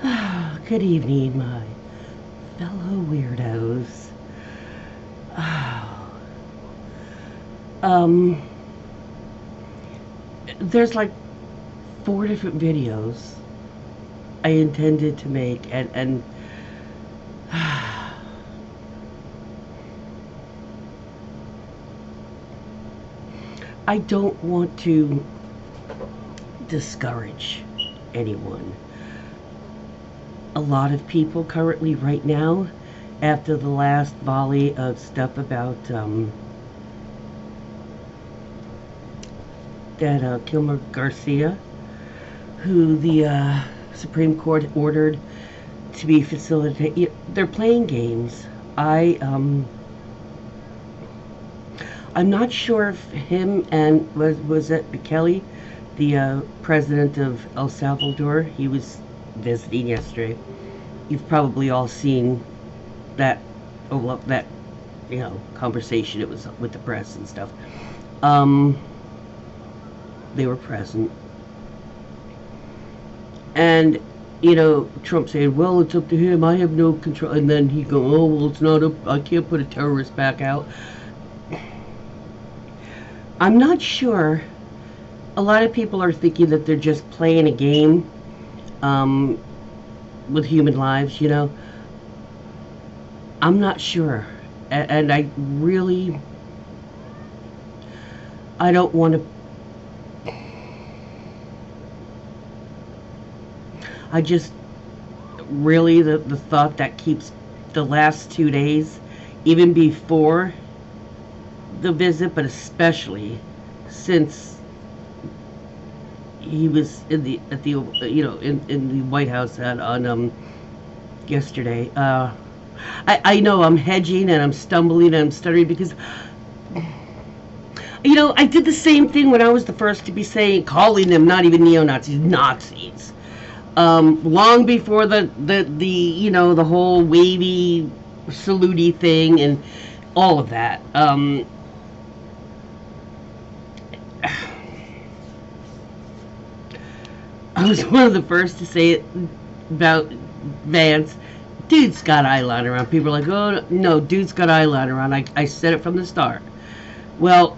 Good evening, my fellow weirdos. Um, there's like 4 different videos I intended to make, and I don't want to discourage anyone. A lot of people currently, right now, after the last volley of stuff about that Kilmer Garcia, who the Supreme Court ordered to be facilitated. They're playing games. I'm not sure if him and was it Bukele, the president of El Salvador. He was visiting yesterday. You've probably all seen that. Oh, well, that conversation. It was with the press and stuff. They were present, and Trump saying, "Well, it's up to him. I have no control." And then he go, "Oh, well, it's not up. I can't put a terrorist back out." I'm not sure. A lot of people are thinking that they're just playing a game with human lives. I'm not sure, and I don't want to. I just really the thought that keeps the last 2 days, even before the visit, but especially since he was in the in the White House on yesterday. I know I'm hedging and I'm stumbling and I'm stuttering because I did the same thing when I was the first to be calling them not even neo-Nazis, Nazis. Long before the whole wavy salute thing and all of that. I was one of the first to say it about Vance. Dude's got eyeliner on. People are like, "Oh no, dude's got eyeliner on." I said it from the start. Well,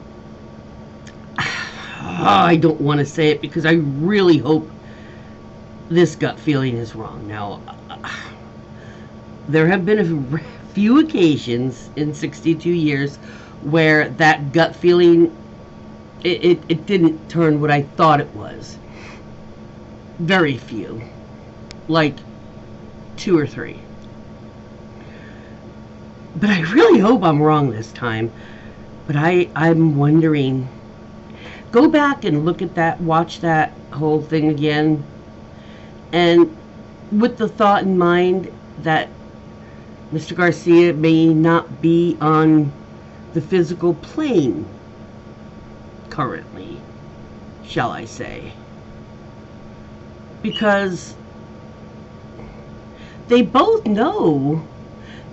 I don't want to say it because I really hope this gut feeling is wrong. Now, there have been a few occasions in 62 years where that gut feeling, it didn't turn what I thought it was. Very few. Like 2 or 3. But I really hope I'm wrong this time. But I'm wondering, go back and look at that, watch that whole thing again, and with the thought in mind that Mr. Garcia may not be on the physical plane currently, shall I say. Because they both know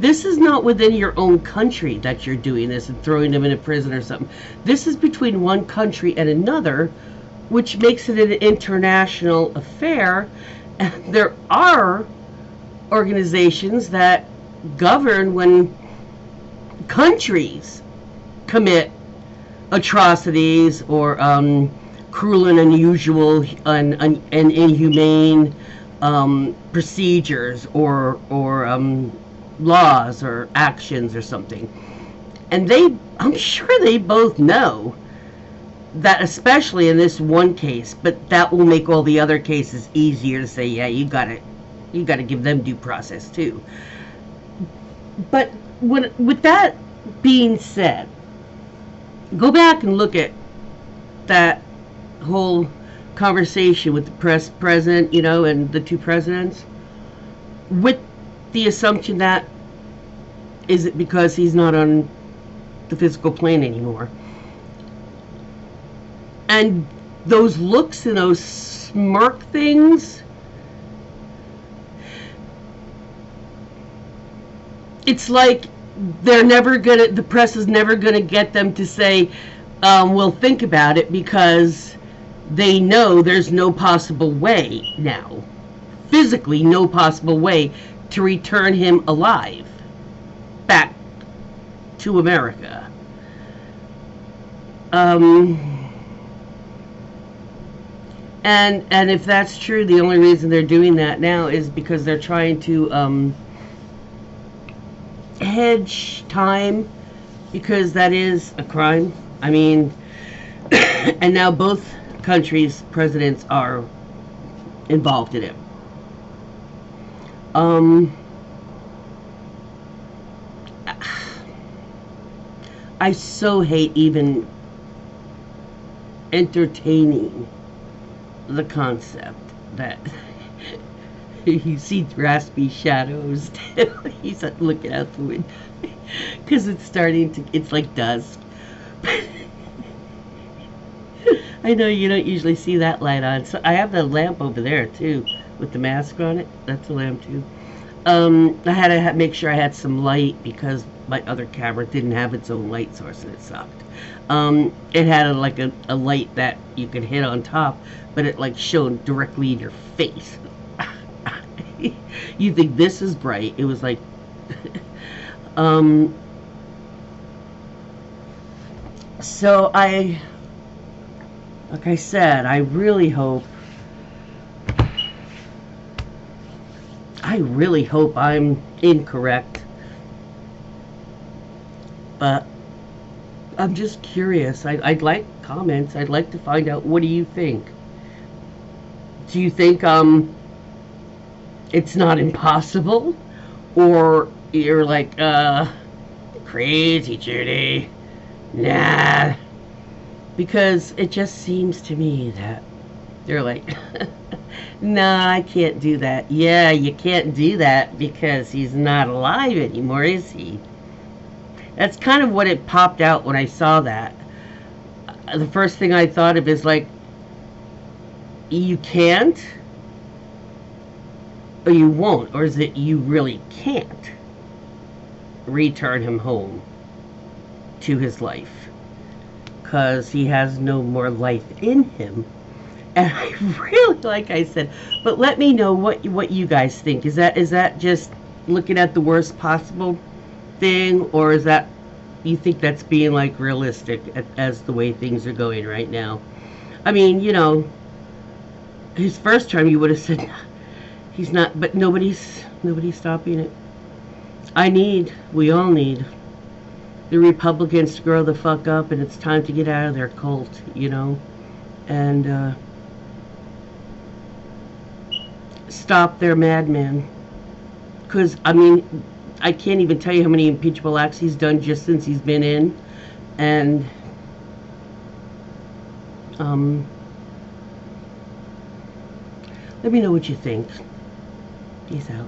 this is not within your own country that you're doing this and throwing them in a prison or something. This is between one country and another, which makes it an international affair. And there are organizations that govern when countries commit atrocities or cruel and unusual and inhumane procedures or laws or actions or something. And I'm sure they both know that, especially in this one case, but that will make all the other cases easier to say, yeah, you gotta give them due process too. But with that being said, go back and look at that whole conversation with the president, and the 2 presidents, with the assumption that, is it because he's not on the physical plane anymore? And those looks and those smirk things, it's like the press is never gonna get them to say, we'll think about it, because they know there's no possible way now physically no possible way to return him alive back to America. And if that's true, the only reason they're doing that now is because they're trying to hedge time, because that is a crime. I mean, and now both countries' presidents are involved in it. I so hate even entertaining the concept that you see raspy shadows. He's looking out the window because it's like dusk. I know you don't usually see that light on. So I have the lamp over there too with the mask on it. That's a lamp too. I had to make sure I had some light because my other camera didn't have its own light source and it sucked. It had a light that you could hit on top, but it like shone directly in your face. You think this is bright? It was like, so like I said, I really hope I'm incorrect, but I'm just curious. I'd like comments. I'd like to find out, what do you think? Do you think it's not impossible, or you're like crazy, Judy? Nah, because it just seems to me that they're like, nah, I can't do that. Yeah, you can't do that because he's not alive anymore, is he? That's kind of what it popped out when I saw that. The first thing I thought of is like, you can't, or you won't, or is it you really can't return him home to his life because he has no more life in him? And I really, like I said, but let me know what you guys think. Is that just looking at the worst possible thing, or is that, you think that's being like realistic as the way things are going right now? I mean, you know, his first term you would have said he's not, but nobody's stopping it. We all need the Republicans to grow the fuck up, and it's time to get out of their cult, you know, and stop their madman. Because, I mean, I can't even tell you how many impeachable acts he's done just since he's been in, and let me know what you think. Peace out.